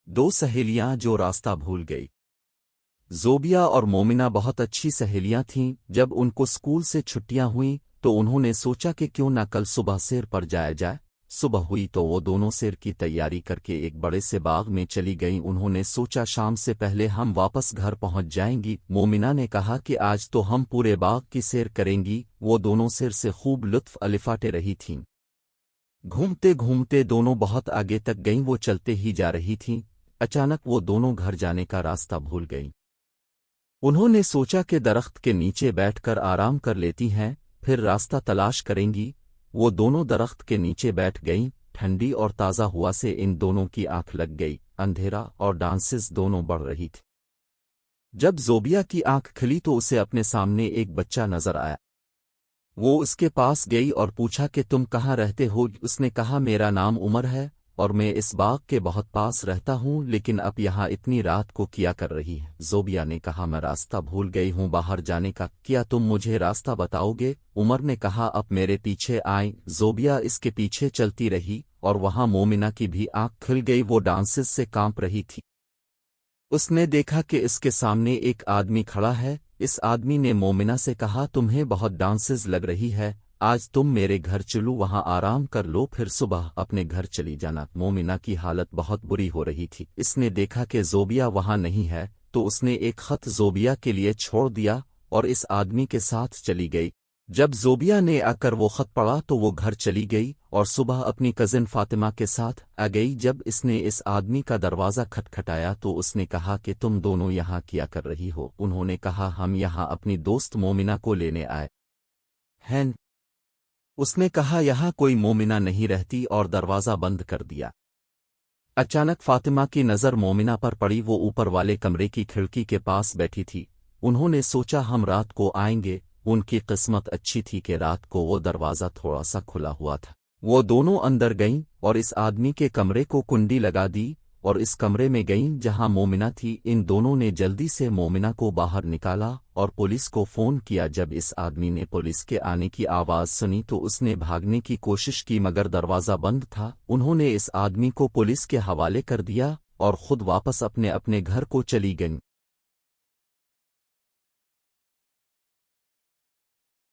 دو سہیلیاں جو راستہ بھول گئی۔ زوبیا اور مومنہ بہت اچھی سہیلیاں تھیں۔ جب ان کو اسکول سے چھٹیاں ہوئیں تو انہوں نے سوچا کہ کیوں نہ کل صبح سیر پر جایا جائے۔ صبح ہوئی تو وہ دونوں سیر کی تیاری کر کے ایک بڑے سے باغ میں چلی گئیں۔ انہوں نے سوچا شام سے پہلے ہم واپس گھر پہنچ جائیں گی۔ مومنہ نے کہا کہ آج تو ہم پورے باغ کی سیر کریں گی۔ وہ دونوں سیر سے خوب لطف اٹھا رہی تھیں۔ گھومتے گھومتے دونوں بہت آگے تک گئیں۔ وہ چلتے ہی جا رہی تھیں، اچانک وہ دونوں گھر جانے کا راستہ بھول گئیں۔ انہوں نے سوچا کہ درخت کے نیچے بیٹھ کر آرام کر لیتی ہیں، پھر راستہ تلاش کریں گی۔ وہ دونوں درخت کے نیچے بیٹھ گئیں۔ ٹھنڈی اور تازہ ہوا سے ان دونوں کی آنکھ لگ گئی۔ اندھیرا اور ڈانسز دونوں بڑھ رہی تھی۔ جب زوبیا کی آنکھ کھلی تو اسے اپنے سامنے ایک بچہ نظر آیا۔ وہ اس کے پاس گئی اور پوچھا کہ تم کہاں رہتے ہو؟ اس نے کہا میرا نام عمر ہے اور میں اس باغ کے بہت پاس رہتا ہوں، لیکن اب یہاں اتنی رات کو کیا کر رہی ہے؟ زوبیا نے کہا میں راستہ بھول گئی ہوں باہر جانے کا، کیا تم مجھے راستہ بتاؤ گے؟ عمر نے کہا اب میرے پیچھے آئیں۔ زوبیا اس کے پیچھے چلتی رہی اور وہاں مومنہ کی بھی آنکھ کھل گئی۔ وہ ڈانسز سے کانپ رہی تھی۔ اس نے دیکھا کہ اس کے سامنے ایک آدمی کھڑا ہے۔ اس آدمی نے مومنہ سے کہا تمہیں بہت ڈانسز لگ رہی ہے، آج تم میرے گھر چلو، وہاں آرام کر لو، پھر صبح اپنے گھر چلی جانا۔ مومنہ کی حالت بہت بری ہو رہی تھی۔ اس نے دیکھا کہ زوبیا وہاں نہیں ہے تو اس نے ایک خط زوبیا کے لیے چھوڑ دیا اور اس آدمی کے ساتھ چلی گئی۔ جب زوبیا نے آ کر وہ خط پڑھا تو وہ گھر چلی گئی اور صبح اپنی کزن فاطمہ کے ساتھ آ گئی۔ جب اس نے اس آدمی کا دروازہ کھٹکھٹایا تو اس نے کہا کہ تم دونوں یہاں کیا کر رہی ہو؟ انہوں نے کہا ہم یہاں اپنی دوست مومنہ کو لینے آئے ہیں۔ اس نے کہا یہاں کوئی مومنہ نہیں رہتی اور دروازہ بند کر دیا۔ اچانک فاطمہ کی نظر مومنہ پر پڑی۔ وہ اوپر والے کمرے کی کھڑکی کے پاس بیٹھی تھی۔ انہوں نے سوچا ہم رات کو آئیں گے۔ ان کی قسمت اچھی تھی کہ رات کو وہ دروازہ تھوڑا سا کھلا ہوا تھا۔ وہ دونوں اندر گئیں اور اس آدمی کے کمرے کو کنڈی لگا دی اور اس کمرے میں گئیں جہاں مومنہ تھی۔ ان دونوں نے جلدی سے مومنہ کو باہر نکالا اور پولیس کو فون کیا۔ جب اس آدمی نے پولیس کے آنے کی آواز سنی تو اس نے بھاگنے کی کوشش کی مگر دروازہ بند تھا۔ انہوں نے اس آدمی کو پولیس کے حوالے کر دیا اور خود واپس اپنے گھر کو چلی گئیں۔